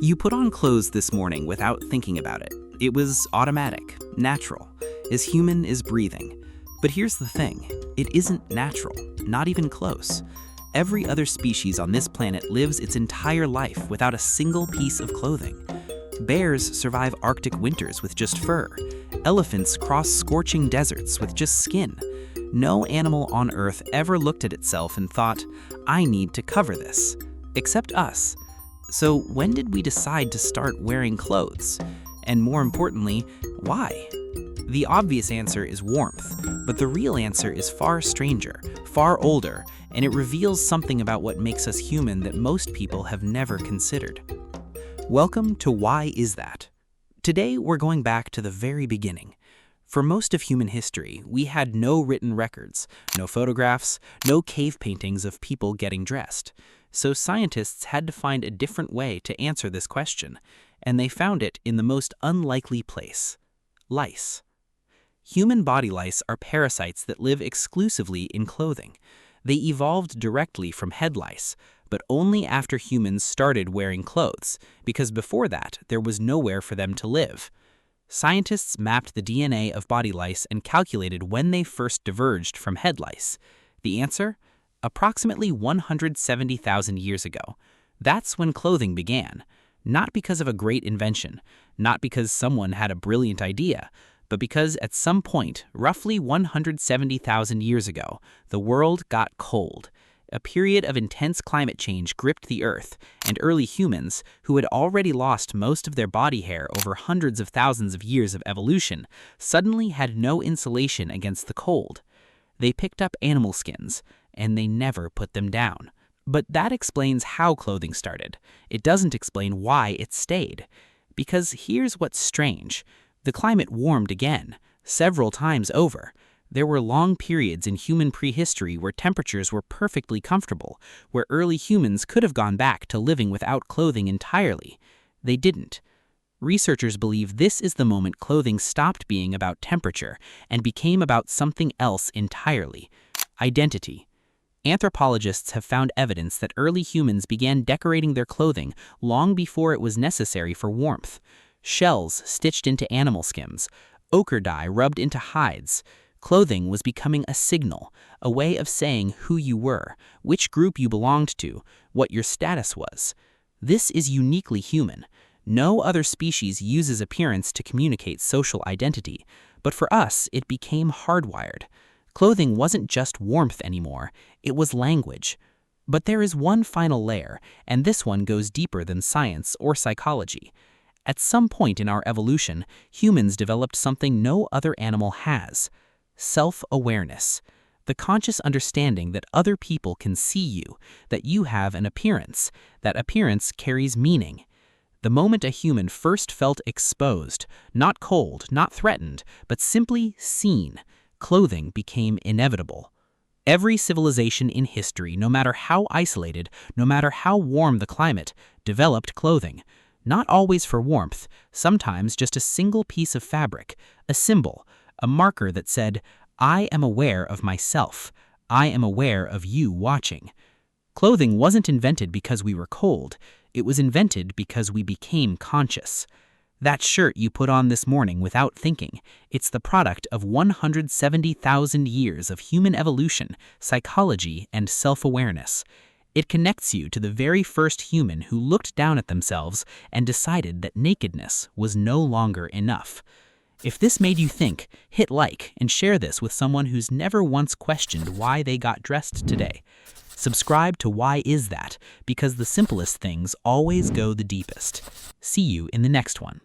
You put on clothes this morning without thinking about it. It was automatic, natural, as human as breathing. But here's the thing, it isn't natural, not even close. Every other species on this planet lives its entire life without a single piece of clothing. Bears survive Arctic winters with just fur. Elephants cross scorching deserts with just skin. No animal on Earth ever looked at itself and thought, I need to cover this. Except us. So when did we decide to start wearing clothes? And more importantly, why? The obvious answer is warmth, but the real answer is far stranger, far older, and it reveals something about what makes us human that most people have never considered. Welcome to Why Is That? Today we're going back to the very beginning. For most of human history, we had no written records, no photographs, no cave paintings of people getting dressed. So scientists had to find a different way to answer this question, and they found it in the most unlikely place: lice. Human body lice are parasites that live exclusively in clothing. They evolved directly from head lice, but only after humans started wearing clothes, because before that, there was nowhere for them to live. Scientists mapped the DNA of body lice and calculated when they first diverged from head lice. The answer? Approximately 170,000 years ago. That's when clothing began. Not because of a great invention, not because someone had a brilliant idea, but because at some point, roughly 170,000 years ago, the world got cold. A period of intense climate change gripped the Earth, and early humans, who had already lost most of their body hair over hundreds of thousands of years of evolution, suddenly had no insulation against the cold. They picked up animal skins, and they never put them down. But that explains how clothing started. It doesn't explain why it stayed. Because here's what's strange. The climate warmed again, several times over. There were long periods in human prehistory where temperatures were perfectly comfortable, where early humans could have gone back to living without clothing entirely. They didn't. Researchers believe this is the moment clothing stopped being about temperature and became about something else entirely: identity. Anthropologists have found evidence that early humans began decorating their clothing long before it was necessary for warmth. Shells stitched into animal skins, ochre dye rubbed into hides. Clothing was becoming a signal, a way of saying who you were, which group you belonged to, what your status was. This is uniquely human. No other species uses appearance to communicate social identity, but for us, it became hardwired. Clothing wasn't just warmth anymore, it was language. But there is one final layer, and this one goes deeper than science or psychology. At some point in our evolution, humans developed something no other animal has: self-awareness. The conscious understanding that other people can see you, that you have an appearance, that appearance carries meaning. The moment a human first felt exposed, not cold, not threatened, but simply seen, clothing became inevitable. Every civilization in history, no matter how isolated, no matter how warm the climate, developed clothing. Not always for warmth, sometimes just a single piece of fabric, a symbol, a marker that said, I am aware of myself. I am aware of you watching. Clothing wasn't invented because we were cold. It was invented because we became conscious. That shirt you put on this morning without thinking, it's the product of 170,000 years of human evolution, psychology, and self-awareness. It connects you to the very first human who looked down at themselves and decided that nakedness was no longer enough. If this made you think, hit like and share this with someone who's never once questioned why they got dressed today. Subscribe to Why Is That? Because the simplest things always go the deepest. See you in the next one.